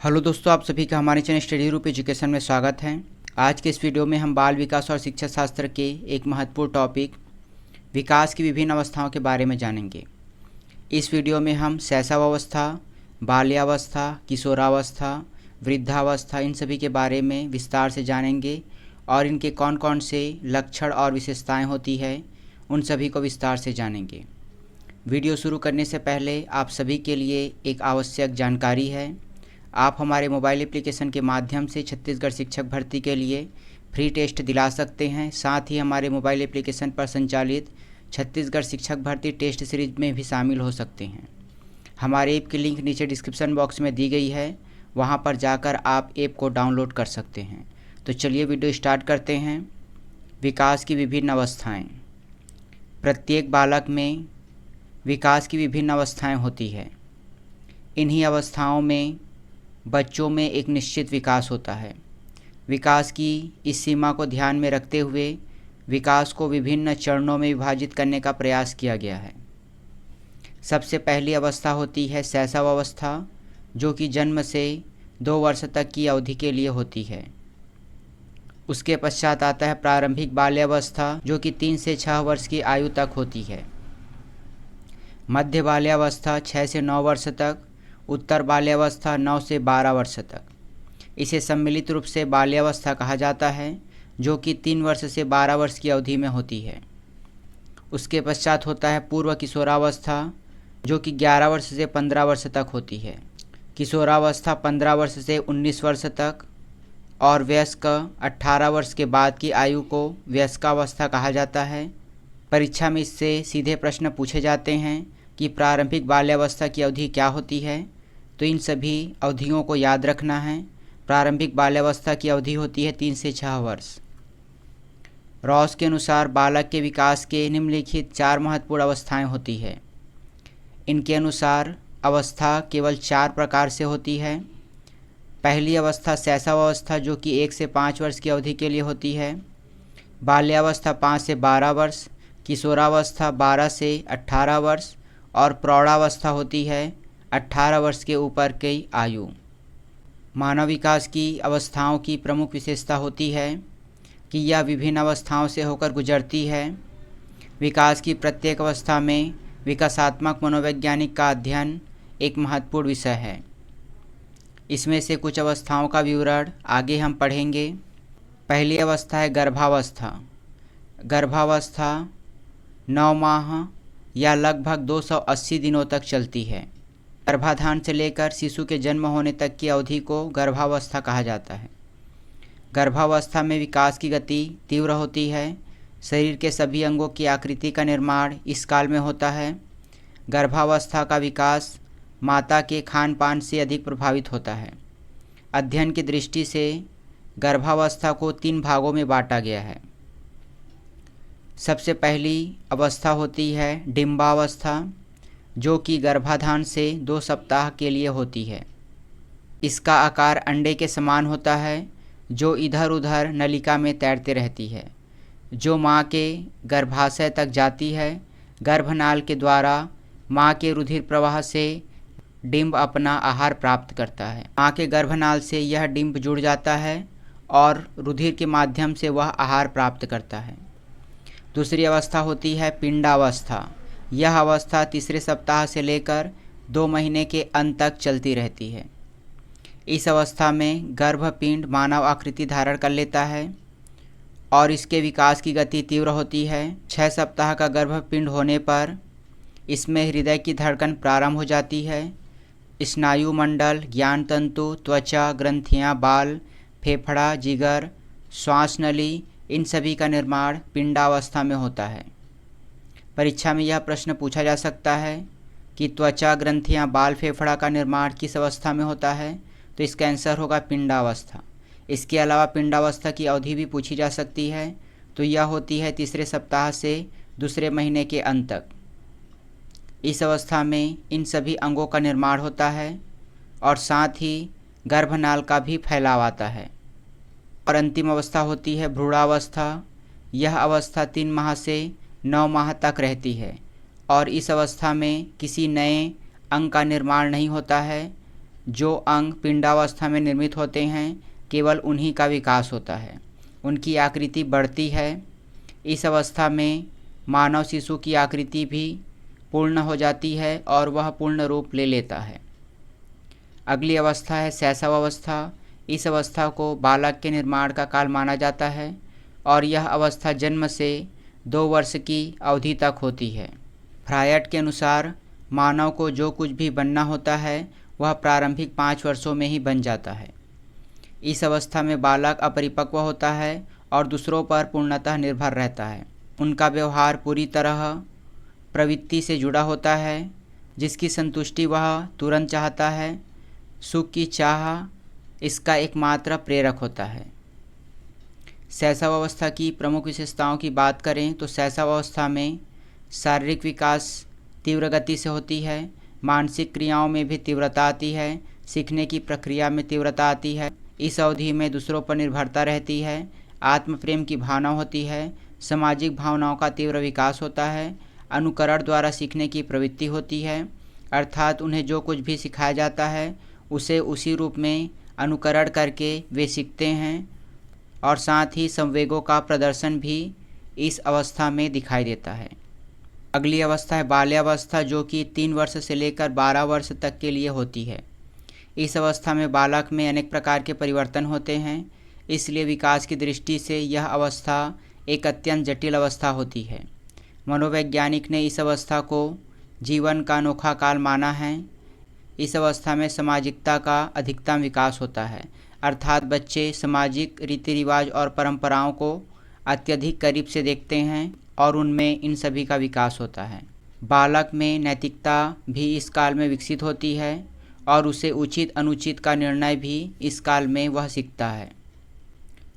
Hello दोस्तों, आप सभी का हमारे चैनल स्टडी ग्रुप एजुकेशन में स्वागत है। आज के इस वीडियो में हम बाल विकास और शिक्षा शास्त्र के एक महत्वपूर्ण टॉपिक विकास की विभिन्न अवस्थाओं के बारे में जानेंगे। इस वीडियो में हम शैशवावस्था, बाल्यावस्था, किशोरावस्था, वृद्धावस्था इन सभी के बारे में विस्तार से जानेंगे और इनके कौन कौन से लक्षण और विशेषताएँ होती है उन सभी को विस्तार से जानेंगे। वीडियो शुरू करने से पहले आप सभी के लिए एक आवश्यक जानकारी है। आप हमारे मोबाइल एप्लीकेशन के माध्यम से छत्तीसगढ़ शिक्षक भर्ती के लिए फ्री टेस्ट दिला सकते हैं। साथ ही हमारे मोबाइल एप्लीकेशन पर संचालित छत्तीसगढ़ शिक्षक भर्ती टेस्ट सीरीज में भी शामिल हो सकते हैं। हमारे ऐप की लिंक नीचे डिस्क्रिप्शन बॉक्स में दी गई है, वहां पर जाकर आप ऐप को डाउनलोड कर सकते हैं। तो चलिए वीडियो स्टार्ट करते हैं। विकास की विभिन्न अवस्थाएँ। प्रत्येक बालक में विकास की विभिन्न अवस्थाएँ होती है। इन्हीं अवस्थाओं में बच्चों में एक निश्चित विकास होता है। विकास की इस सीमा को ध्यान में रखते हुए विकास को विभिन्न चरणों में विभाजित करने का प्रयास किया गया है। सबसे पहली अवस्था होती है शैशवावस्था, जो कि जन्म से 2 वर्ष तक की अवधि के लिए होती है। उसके पश्चात आता है प्रारंभिक बाल्यावस्था, जो कि 3 से 6 वर्ष की आयु तक होती है। मध्य बाल्यावस्था 6 से 9 वर्ष तक। उत्तर बाल्यावस्था 9 से 12 वर्ष तक। इसे सम्मिलित रूप से बाल्यावस्था कहा जाता है, जो कि 3 वर्ष से 12 वर्ष की अवधि में होती है। उसके पश्चात होता है पूर्व किशोरावस्था, जो कि 11 वर्ष से 15 वर्ष तक होती है। किशोरावस्था 15 वर्ष से 19 वर्ष तक और वयस्क 18 वर्ष के बाद की आयु को वयस्कावस्था कहा जाता है। परीक्षा में इससे सीधे प्रश्न पूछे जाते हैं कि प्रारंभिक बाल्यावस्था की अवधि क्या होती है, तो इन सभी अवधियों को याद रखना है। प्रारंभिक बाल्यावस्था की अवधि होती है 3 से 6 वर्ष। रॉस के अनुसार बालक के विकास के निम्नलिखित 4 महत्वपूर्ण अवस्थाएं होती है। इनके अनुसार अवस्था केवल 4 प्रकार से होती है। पहली अवस्था शैशवावस्था, जो कि 1 से 5 वर्ष की अवधि के लिए होती है। बाल्यावस्था 5 से 12 वर्ष। किशोरावस्था 12 से 18 वर्ष और प्रौढ़ावस्था होती है 18 वर्ष के ऊपर की आयु। मानव विकास की अवस्थाओं की प्रमुख विशेषता होती है कि यह विभिन्न अवस्थाओं से होकर गुजरती है। विकास की प्रत्येक अवस्था में विकासात्मक मनोवैज्ञानिक का अध्ययन एक महत्वपूर्ण विषय है। इसमें से कुछ अवस्थाओं का विवरण आगे हम पढ़ेंगे। पहली अवस्था है गर्भावस्था। गर्भावस्था 9 माह या लगभग 280 दिनों तक चलती है। गर्भाधान से लेकर शिशु के जन्म होने तक की अवधि को गर्भावस्था कहा जाता है। गर्भावस्था में विकास की गति तीव्र होती है। शरीर के सभी अंगों की आकृति का निर्माण इस काल में होता है। गर्भावस्था का विकास माता के खान पान से अधिक प्रभावित होता है। अध्ययन की दृष्टि से गर्भावस्था को 3 भागों में बांटा गया है। सबसे पहली अवस्था होती है डिंबावस्था, जो कि गर्भाधान से 2 सप्ताह के लिए होती है। इसका आकार अंडे के समान होता है, जो इधर उधर नलिका में तैरते रहती है, जो माँ के गर्भाशय तक जाती है। गर्भनाल के द्वारा माँ के रुधिर प्रवाह से डिंब अपना आहार प्राप्त करता है। माँ के गर्भनाल से यह डिंब जुड़ जाता है और रुधिर के माध्यम से वह आहार प्राप्त करता है। दूसरी अवस्था होती है पिंडावस्था। यह अवस्था तीसरे सप्ताह से लेकर 2 महीने के अंत तक चलती रहती है। इस अवस्था में गर्भपिंड मानव आकृति धारण कर लेता है और इसके विकास की गति तीव्र होती है। 6 सप्ताह का गर्भपिंड होने पर इसमें हृदय की धड़कन प्रारंभ हो जाती है। स्नायु मंडल, ज्ञान तंतु, त्वचा, ग्रंथियां, बाल, फेफड़ा, जिगर, श्वास नली इन सभी का निर्माण पिंडावस्था में होता है। परीक्षा में यह प्रश्न पूछा जा सकता है कि त्वचा, ग्रंथियां, बाल, फेफड़ा का निर्माण किस अवस्था में होता है, तो इसका आंसर होगा पिंडावस्था। इसके अलावा पिंडावस्था की अवधि भी पूछी जा सकती है, तो यह होती है तीसरे सप्ताह से दूसरे महीने के अंत तक। इस अवस्था में इन सभी अंगों का निर्माण होता है और साथ ही गर्भनाल का भी फैलाव आता है। और अंतिम अवस्था होती है भ्रूणावस्था। यह अवस्था 3 माह से 9 माह तक रहती है और इस अवस्था में किसी नए अंग का निर्माण नहीं होता है। जो अंग पिंडावस्था में निर्मित होते हैं केवल उन्हीं का विकास होता है, उनकी आकृति बढ़ती है। इस अवस्था में मानव शिशु की आकृति भी पूर्ण हो जाती है और वह पूर्ण रूप ले लेता है। अगली अवस्था है शैशव अवस्था। इस अवस्था को बालक के निर्माण का काल माना जाता है और यह अवस्था जन्म से 2 वर्ष की अवधि तक होती है। फ्रायड के अनुसार मानव को जो कुछ भी बनना होता है वह प्रारंभिक 5 वर्षों में ही बन जाता है। इस अवस्था में बालक अपरिपक्व होता है और दूसरों पर पूर्णतः निर्भर रहता है। उनका व्यवहार पूरी तरह प्रवृत्ति से जुड़ा होता है, जिसकी संतुष्टि वह तुरंत चाहता है। सुख की चाह इसका एकमात्र प्रेरक होता है। शैशव अवस्था की प्रमुख विशेषताओं की बात करें तो शैशव अवस्था में शारीरिक विकास तीव्र गति से होती है, मानसिक क्रियाओं में भी तीव्रता आती है, सीखने की प्रक्रिया में तीव्रता आती है। इस अवधि में दूसरों पर निर्भरता रहती है, आत्म प्रेम की भावना होती है, सामाजिक भावनाओं का तीव्र विकास होता है, अनुकरण द्वारा सीखने की प्रवृत्ति होती है, अर्थात उन्हें जो कुछ भी सिखाया जाता है उसे उसी रूप में अनुकरण करके वे सीखते हैं और साथ ही संवेगों का प्रदर्शन भी इस अवस्था में दिखाई देता है। अगली अवस्था है बाल्यावस्था, जो कि 3 वर्ष से लेकर 12 वर्ष तक के लिए होती है। इस अवस्था में बालक में अनेक प्रकार के परिवर्तन होते हैं, इसलिए विकास की दृष्टि से यह अवस्था एक अत्यंत जटिल अवस्था होती है। मनोवैज्ञानिक ने इस अवस्था को जीवन का अनोखा काल माना है। इस अवस्था में सामाजिकता का अधिकतम विकास होता है, अर्थात बच्चे सामाजिक रीति रिवाज और परंपराओं को अत्यधिक करीब से देखते हैं और उनमें इन सभी का विकास होता है। बालक में नैतिकता भी इस काल में विकसित होती है और उसे उचित अनुचित का निर्णय भी इस काल में वह सीखता है।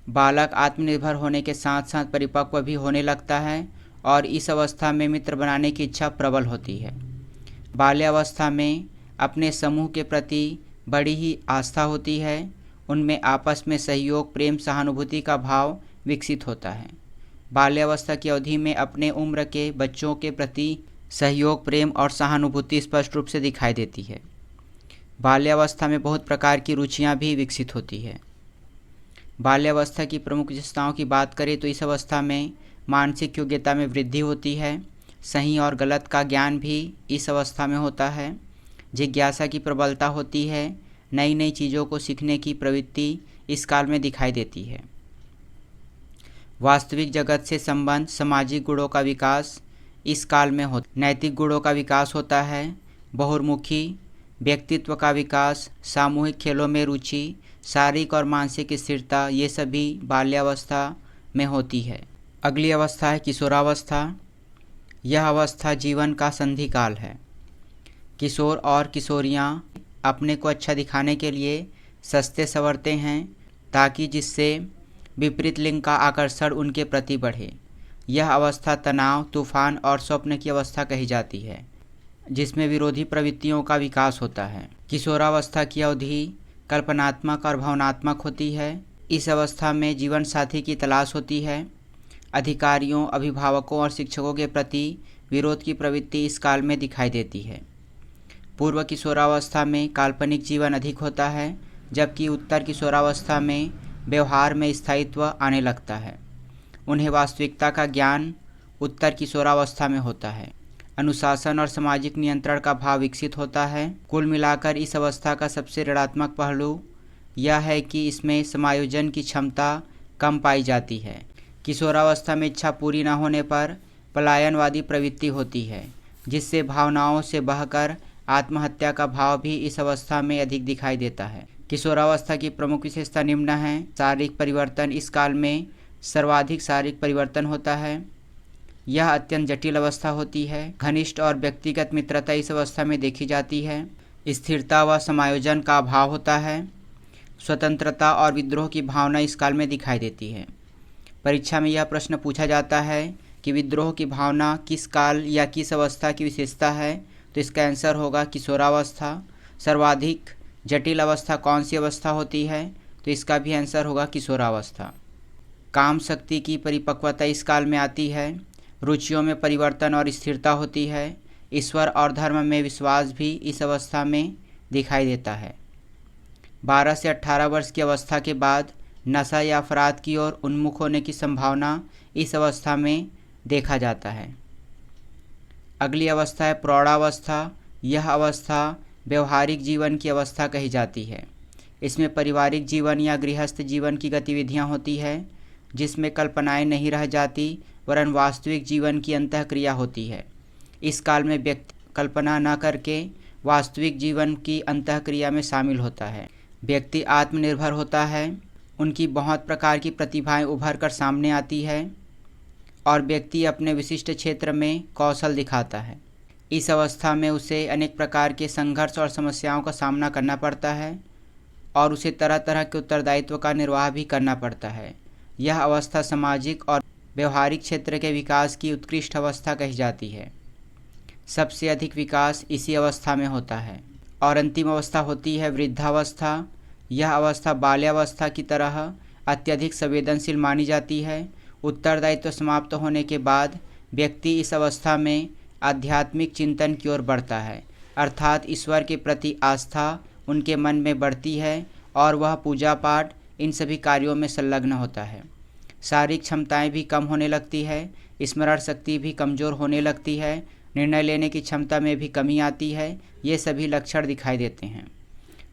बालक आत्मनिर्भर होने के साथ साथ परिपक्व भी होने लगता है और इस अवस्था में मित्र बनाने की इच्छा प्रबल होती है। बाल्यावस्था में अपने समूह के प्रति बड़ी ही आस्था होती है, उनमें आपस में सहयोग, प्रेम, सहानुभूति का भाव विकसित होता है। बाल्यावस्था की अवधि में अपने उम्र के बच्चों के प्रति सहयोग, प्रेम और सहानुभूति स्पष्ट रूप से दिखाई देती है। बाल्यावस्था में बहुत प्रकार की रुचियां भी विकसित होती है। बाल्यावस्था की प्रमुख विशेषताओं की बात करें तो इस अवस्था में मानसिक योग्यता में वृद्धि होती है, सही और गलत का ज्ञान भी इस अवस्था में होता है, जिज्ञासा की प्रबलता होती है, नई नई चीज़ों को सीखने की प्रवृत्ति इस काल में दिखाई देती है। वास्तविक जगत से संबंध, सामाजिक गुणों का विकास इस काल में होता है। नैतिक गुणों का विकास होता है, बहुमुखी व्यक्तित्व का विकास, सामूहिक खेलों में रुचि, शारीरिक और मानसिक स्थिरता, ये सभी बाल्यावस्था में होती है। अगली अवस्था है किशोरावस्था। यह अवस्था जीवन का संधि काल है। किशोर और किशोरियां अपने को अच्छा दिखाने के लिए सस्ते संवरते हैं ताकि जिससे विपरीत लिंग का आकर्षण उनके प्रति बढ़े। यह अवस्था तनाव, तूफान और स्वप्न की अवस्था कही जाती है, जिसमें विरोधी प्रवृत्तियों का विकास होता है। किशोरावस्था की अवधि कल्पनात्मक और भावनात्मक होती है। इस अवस्था में जीवन साथी की तलाश होती है। अधिकारियों, अभिभावकों और शिक्षकों के प्रति विरोध की प्रवृत्ति इस काल में दिखाई देती है। पूर्व किशोरावस्था में काल्पनिक जीवन अधिक होता है, जबकि उत्तर किशोरावस्था में व्यवहार में स्थायित्व आने लगता है। उन्हें वास्तविकता का ज्ञान उत्तर किशोरावस्था में होता है। अनुशासन और सामाजिक नियंत्रण का भाव विकसित होता है। कुल मिलाकर इस अवस्था का सबसे ऋणात्मक पहलू यह है कि इसमें समायोजन की क्षमता कम पाई जाती है। किशोरावस्था में इच्छा पूरी न होने पर पलायनवादी प्रवृत्ति होती है, जिससे भावनाओं से बहकर आत्महत्या का भाव भी इस अवस्था में अधिक दिखाई देता है। किशोरावस्था की प्रमुख विशेषता निम्न है। शारीरिक परिवर्तन, इस काल में सर्वाधिक शारीरिक परिवर्तन होता है। यह अत्यंत जटिल अवस्था होती है। घनिष्ठ और व्यक्तिगत मित्रता इस अवस्था में देखी जाती है। स्थिरता व समायोजन का अभाव होता है। स्वतंत्रता और विद्रोह की भावना इस काल में दिखाई देती है। परीक्षा में यह प्रश्न पूछा जाता है कि विद्रोह की भावना किस काल या किस अवस्था की विशेषता है, तो इसका आंसर होगा किशोरावस्था। सर्वाधिक जटिल अवस्था कौन सी अवस्था होती है, तो इसका भी आंसर होगा किशोरावस्था। काम शक्ति की परिपक्वता इस काल में आती है। रुचियों में परिवर्तन और स्थिरता होती है। ईश्वर और धर्म में विश्वास भी इस अवस्था में दिखाई देता है। 12 से 18 वर्ष की अवस्था के बाद नशा या अपराध की ओर उन्मुख होने की संभावना इस अवस्था में देखा जाता है। अगली अवस्था है प्रौढ़ावस्था। यह अवस्था व्यवहारिक जीवन की अवस्था कही जाती है। इसमें पारिवारिक जीवन या गृहस्थ जीवन की गतिविधियां होती है, जिसमें कल्पनाएं नहीं रह जाती वरन वास्तविक जीवन की अंतःक्रिया होती है। इस काल में व्यक्ति कल्पना न करके वास्तविक जीवन की अंतःक्रिया में शामिल होता है। व्यक्ति आत्मनिर्भर होता है, उनकी बहुत प्रकार की प्रतिभाएं उभर कर सामने आती है और व्यक्ति अपने विशिष्ट क्षेत्र में कौशल दिखाता है। इस अवस्था में उसे अनेक प्रकार के संघर्ष और समस्याओं का सामना करना पड़ता है और उसे तरह तरह के उत्तरदायित्व का निर्वाह भी करना पड़ता है। यह अवस्था सामाजिक और व्यवहारिक क्षेत्र के विकास की उत्कृष्ट अवस्था कही जाती है। सबसे अधिक विकास इसी अवस्था में होता है। और अंतिम अवस्था होती है वृद्धावस्था। यह अवस्था बाल्यावस्था की तरह अत्यधिक संवेदनशील मानी जाती है। उत्तरदायित्व समाप्त होने के बाद व्यक्ति इस अवस्था में आध्यात्मिक चिंतन की ओर बढ़ता है, अर्थात ईश्वर के प्रति आस्था उनके मन में बढ़ती है और वह पूजा पाठ इन सभी कार्यों में संलग्न होता है। शारीरिक क्षमताएं भी कम होने लगती है, स्मरण शक्ति भी कमज़ोर होने लगती है, निर्णय लेने की क्षमता में भी कमी आती है। ये सभी लक्षण दिखाई देते हैं।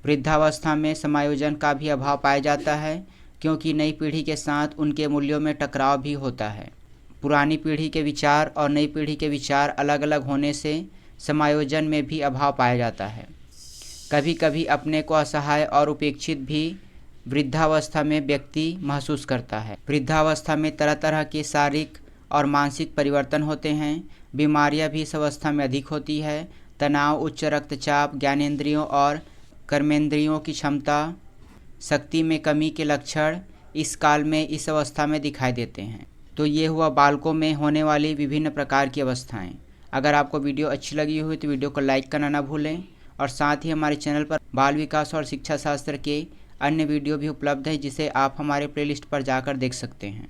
वृद्धावस्था में समायोजन का भी अभाव पाया जाता है, क्योंकि नई पीढ़ी के साथ उनके मूल्यों में टकराव भी होता है। पुरानी पीढ़ी के विचार और नई पीढ़ी के विचार अलग अलग होने से समायोजन में भी अभाव पाया जाता है। कभी कभी अपने को असहाय और उपेक्षित भी वृद्धावस्था में व्यक्ति महसूस करता है। वृद्धावस्था में तरह तरह के शारीरिक और मानसिक परिवर्तन होते हैं। बीमारियां भी इस अवस्था में अधिक होती है। तनाव, उच्च रक्तचाप, ज्ञानेंद्रियों और कर्मेंद्रियों की क्षमता शक्ति में कमी के लक्षण इस काल में इस अवस्था में दिखाई देते हैं। तो ये हुआ बालकों में होने वाली विभिन्न प्रकार की अवस्थाएं। अगर आपको वीडियो अच्छी लगी हुई तो वीडियो को लाइक करना ना भूलें और साथ ही हमारे चैनल पर बाल विकास और शिक्षा शास्त्र के अन्य वीडियो भी उपलब्ध है, जिसे आप हमारे प्लेलिस्ट पर जाकर देख सकते हैं।